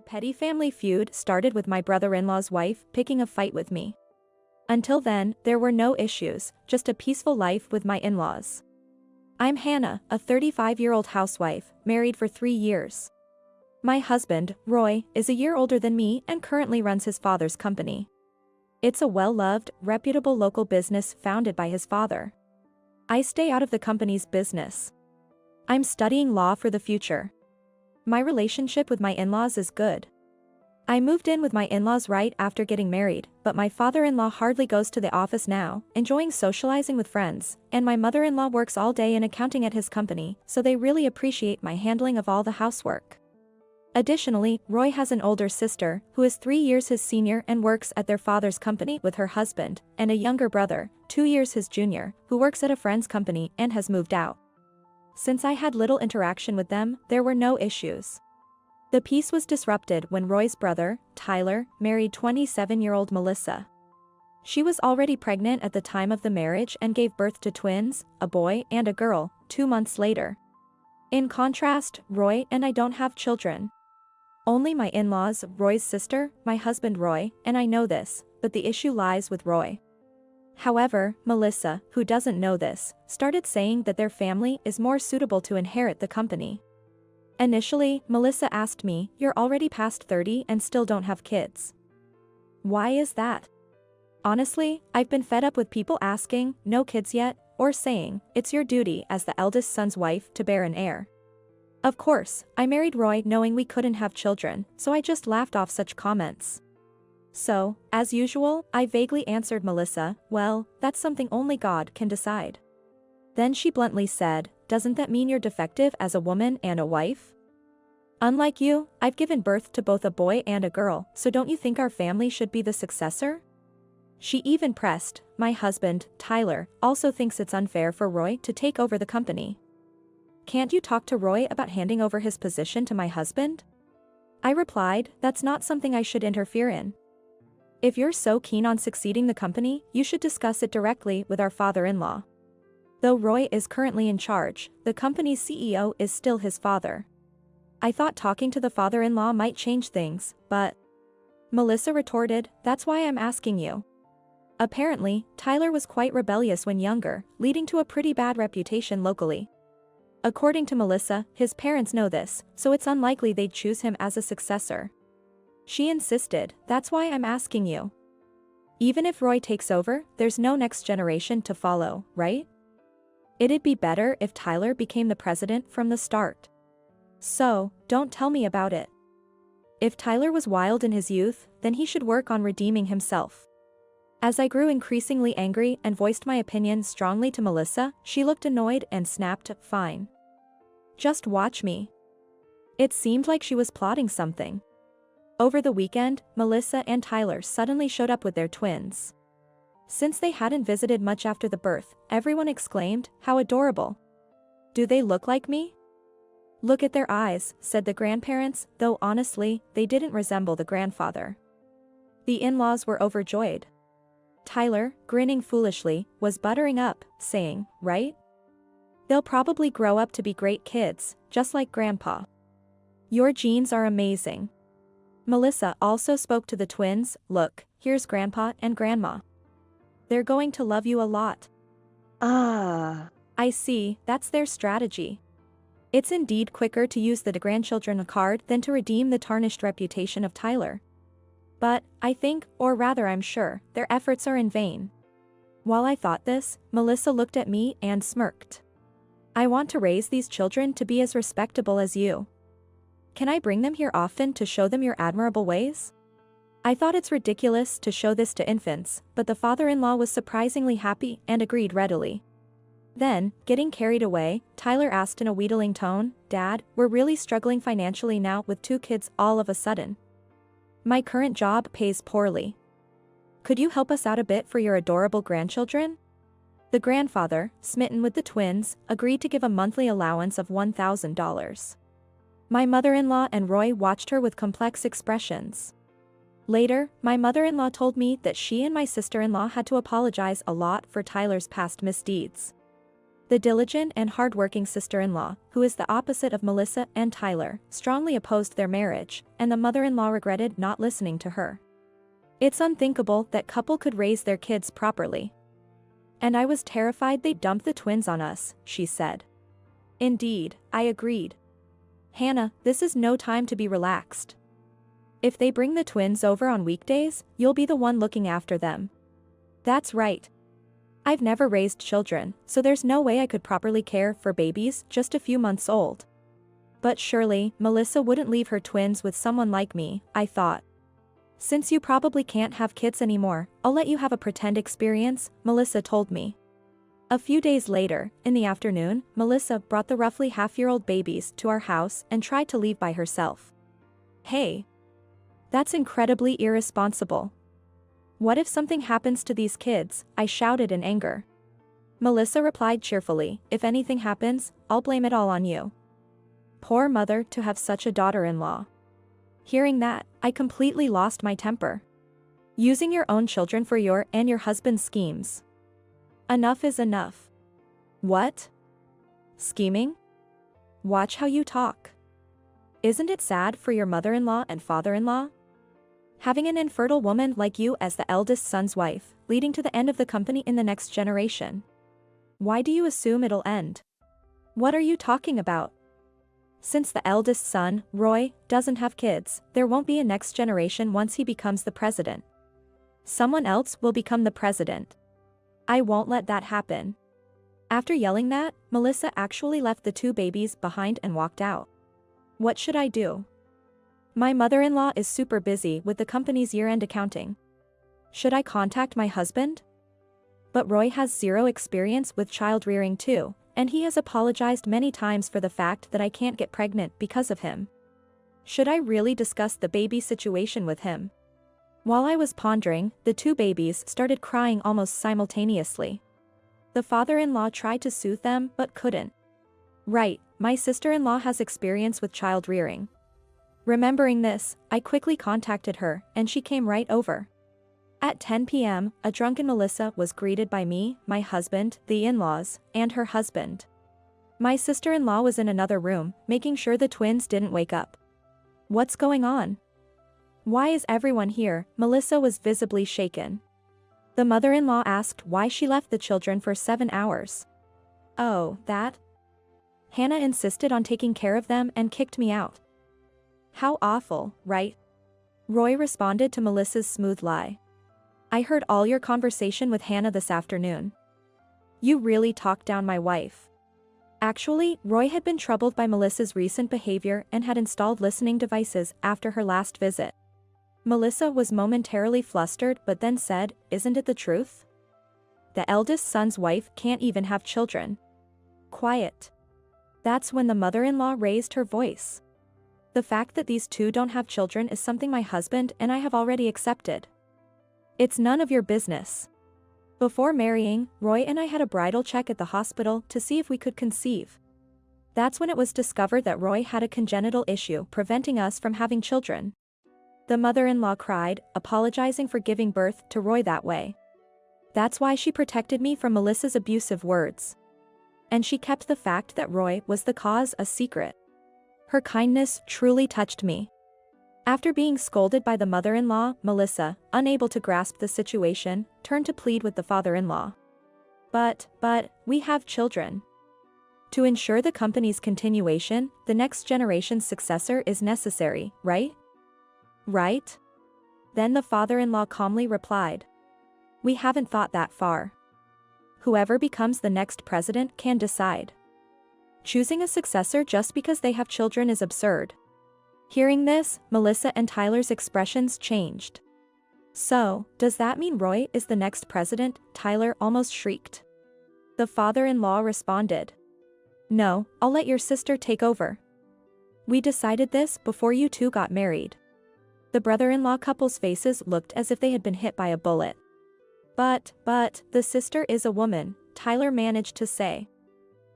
The petty family feud started with my brother-in-law's wife picking a fight with me. Until then, there were no issues, just a peaceful life with my in-laws. I'm Hannah, a 35-year-old housewife, married for 3 years. My husband, Roy, is a year older than me and currently runs his father's company. It's a well-loved, reputable local business founded by his father. I stay out of the company's business. I'm studying law for the future. My relationship with my in-laws is good. I moved in with my in-laws right after getting married, but my father-in-law hardly goes to the office now, enjoying socializing with friends, and my mother-in-law works all day in accounting at his company, so they really appreciate my handling of all the housework. Additionally, Roy has an older sister, who is 3 years his senior and works at their father's company with her husband, and a younger brother, 2 years his junior, who works at a friend's company and has moved out. Since I had little interaction with them, there were no issues. The peace was disrupted when Roy's brother, Tyler, married 27-year-old Melissa. She was already pregnant at the time of the marriage and gave birth to twins, a boy and a girl, 2 months later. In contrast, Roy and I don't have children. Only my in-laws, Roy's sister, my husband Roy, and I know this, but the issue lies with Roy. However, Melissa, who doesn't know this, started saying that their family is more suitable to inherit the company. Initially, Melissa asked me, "You're already past 30 and still don't have kids. Why is that?" Honestly, I've been fed up with people asking, "No kids yet?" or saying, "It's your duty as the eldest son's wife to bear an heir." Of course, I married Roy knowing we couldn't have children, so I just laughed off such comments. So, as usual, I vaguely answered Melissa, "Well, that's something only God can decide." Then she bluntly said, "Doesn't that mean you're defective as a woman and a wife? Unlike you, I've given birth to both a boy and a girl, so don't you think our family should be the successor?" She even pressed, "My husband, Tyler, also thinks it's unfair for Roy to take over the company. Can't you talk to Roy about handing over his position to my husband?" I replied, "That's not something I should interfere in. If you're so keen on succeeding the company, you should discuss it directly with our father-in-law. Though Roy is currently in charge, the company's CEO is still his father. I thought talking to the father-in-law might change things, but..." Melissa retorted, "That's why I'm asking you." Apparently, Tyler was quite rebellious when younger, leading to a pretty bad reputation locally. According to Melissa, his parents know this, so it's unlikely they'd choose him as a successor. She insisted, "That's why I'm asking you. Even if Roy takes over, there's no next generation to follow, right? It'd be better if Tyler became the president from the start. So, don't tell me about it. If Tyler was wild in his youth, then he should work on redeeming himself." As I grew increasingly angry and voiced my opinion strongly to Melissa, she looked annoyed and snapped, "Fine. Just watch me." It seemed like she was plotting something. Over the weekend, Melissa and Tyler suddenly showed up with their twins. Since they hadn't visited much after the birth, everyone exclaimed, "How adorable. Do they look like me?" "Look at their eyes," said the grandparents, though honestly, they didn't resemble the grandfather. The in-laws were overjoyed. Tyler, grinning foolishly, was buttering up, saying, "Right? They'll probably grow up to be great kids, just like Grandpa. Your genes are amazing." Melissa also spoke to the twins, "Look, here's Grandpa and Grandma. They're going to love you a lot." "Ah, I see, that's their strategy. It's indeed quicker to use the grandchildren card than to redeem the tarnished reputation of Tyler. But, I think, or rather I'm sure, their efforts are in vain." While I thought this, Melissa looked at me and smirked. "I want to raise these children to be as respectable as you. Can I bring them here often to show them your admirable ways?" I thought it's ridiculous to show this to infants, but the father-in-law was surprisingly happy and agreed readily. Then, getting carried away, Tyler asked in a wheedling tone, "Dad, we're really struggling financially now with 2 kids all of a sudden. My current job pays poorly. Could you help us out a bit for your adorable grandchildren?" The grandfather, smitten with the twins, agreed to give a monthly allowance of $1,000. My mother-in-law and Roy watched her with complex expressions. Later, my mother-in-law told me that she and my sister-in-law had to apologize a lot for Tyler's past misdeeds. The diligent and hardworking sister-in-law, who is the opposite of Melissa and Tyler, strongly opposed their marriage, and the mother-in-law regretted not listening to her. It's unthinkable that couple could raise their kids properly. And I was terrified they'd dump the twins on us, she said. Indeed, I agreed. Hannah, this is no time to be relaxed. If they bring the twins over on weekdays, you'll be the one looking after them. That's right. I've never raised children, so there's no way I could properly care for babies just a few months old. But surely, Melissa wouldn't leave her twins with someone like me, I thought. Since you probably can't have kids anymore, I'll let you have a pretend experience, Melissa told me. A few days later, in the afternoon, Melissa brought the roughly half-year-old babies to our house and tried to leave by herself. Hey. That's incredibly irresponsible. What if something happens to these kids? I shouted in anger. Melissa replied cheerfully, if anything happens, I'll blame it all on you. Poor mother to have such a daughter-in-law. Hearing that, I completely lost my temper. Using your own children for your and your husband's schemes. Enough is enough. What? Scheming? Watch how you talk. Isn't it sad for your mother-in-law and father-in-law? Having an infertile woman like you as the eldest son's wife, leading to the end of the company in the next generation. Why do you assume it'll end? What are you talking about? Since the eldest son, Roy, doesn't have kids, there won't be a next generation once he becomes the president. Someone else will become the president. I won't let that happen. After yelling that, Melissa actually left the two babies behind and walked out. What should I do? My mother-in-law is super busy with the company's year-end accounting. Should I contact my husband? But Roy has zero experience with child rearing too, and he has apologized many times for the fact that I can't get pregnant because of him. Should I really discuss the baby situation with him? While I was pondering, the two babies started crying almost simultaneously. The father-in-law tried to soothe them but couldn't. Right, my sister-in-law has experience with child rearing. Remembering this, I quickly contacted her, and she came right over. At 10 p.m., a drunken Melissa was greeted by me, my husband, the in-laws, and her husband. My sister-in-law was in another room, making sure the twins didn't wake up. What's going on? Why is everyone here? Melissa was visibly shaken. The mother-in-law asked why she left the children for 7 hours. Oh, that? Hannah insisted on taking care of them and kicked me out. How awful, right? Roy responded to Melissa's smooth lie. I heard all your conversation with Hannah this afternoon. You really talked down my wife. Actually, Roy had been troubled by Melissa's recent behavior and had installed listening devices after her last visit. Melissa was momentarily flustered but then said, isn't it the truth? The eldest son's wife can't even have children. Quiet. That's when the mother-in-law raised her voice. The fact that these two don't have children is something my husband and I have already accepted. It's none of your business. Before marrying, Roy and I had a bridal check at the hospital to see if we could conceive. That's when it was discovered that Roy had a congenital issue preventing us from having children. The mother-in-law cried, apologizing for giving birth to Roy that way. That's why she protected me from Melissa's abusive words. And she kept the fact that Roy was the cause a secret. Her kindness truly touched me. After being scolded by the mother-in-law, Melissa, unable to grasp the situation, turned to plead with the father-in-law. But, we have children. To ensure the company's continuation, the next generation's successor is necessary, right? Right? Then the father-in-law calmly replied. We haven't thought that far. Whoever becomes the next president can decide. Choosing a successor just because they have children is absurd. Hearing this, Melissa and Tyler's expressions changed. So, does that mean Roy is the next president? Tyler almost shrieked. The father-in-law responded. No, I'll let your sister take over. We decided this before you two got married. The brother-in-law couple's faces looked as if they had been hit by a bullet. But, the sister is a woman, Tyler managed to say.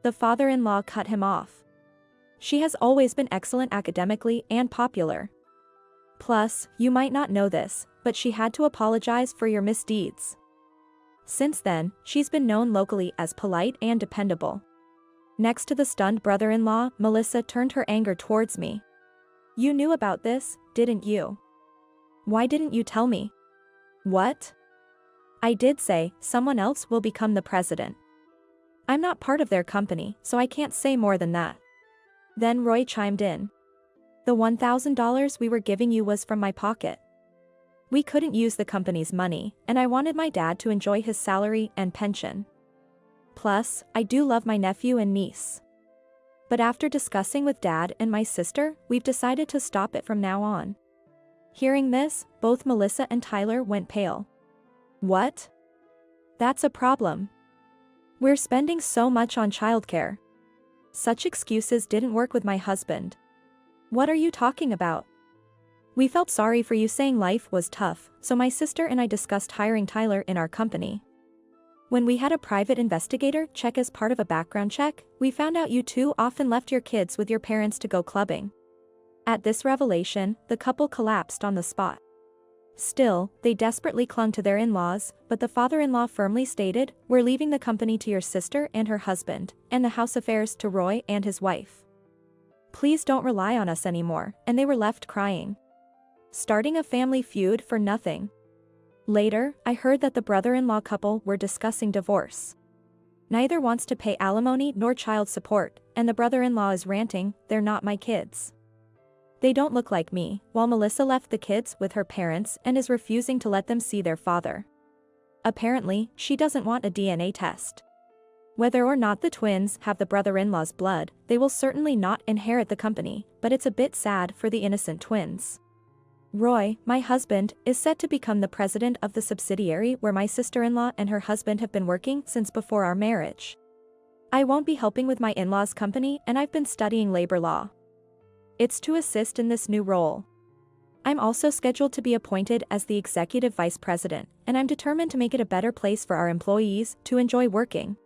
The father-in-law cut him off. She has always been excellent academically and popular. Plus, you might not know this, but she had to apologize for your misdeeds. Since then, she's been known locally as polite and dependable. Next to the stunned brother-in-law, Melissa turned her anger towards me. You knew about this, didn't you? Why didn't you tell me? What? I did say, someone else will become the president. I'm not part of their company, so I can't say more than that. Then Roy chimed in. The $1,000 we were giving you was from my pocket. We couldn't use the company's money, and I wanted my dad to enjoy his salary and pension. Plus, I do love my nephew and niece. But after discussing with Dad and my sister, we've decided to stop it from now on. Hearing this, both Melissa and Tyler went pale. What? That's a problem. We're spending so much on childcare. Such excuses didn't work with my husband. What are you talking about? We felt sorry for you saying life was tough, so my sister and I discussed hiring Tyler in our company. When we had a private investigator check as part of a background check, we found out you two often left your kids with your parents to go clubbing. At this revelation, the couple collapsed on the spot. Still, they desperately clung to their in-laws, but the father-in-law firmly stated, "We're leaving the company to your sister and her husband, and the house affairs to Roy and his wife. Please don't rely on us anymore," and they were left crying. Starting a family feud for nothing. Later, I heard that the brother-in-law couple were discussing divorce. Neither wants to pay alimony nor child support, and the brother-in-law is ranting, "They're not my kids. They don't look like me," while Melissa left the kids with her parents and is refusing to let them see their father. Apparently, she doesn't want a DNA test. Whether or not the twins have the brother-in-law's blood, they will certainly not inherit the company, but it's a bit sad for the innocent twins. Roy, my husband, is set to become the president of the subsidiary where my sister-in-law and her husband have been working since before our marriage. I won't be helping with my in-laws' company, and I've been studying labor law. It's to assist in this new role. I'm also scheduled to be appointed as the executive vice president, and I'm determined to make it a better place for our employees to enjoy working.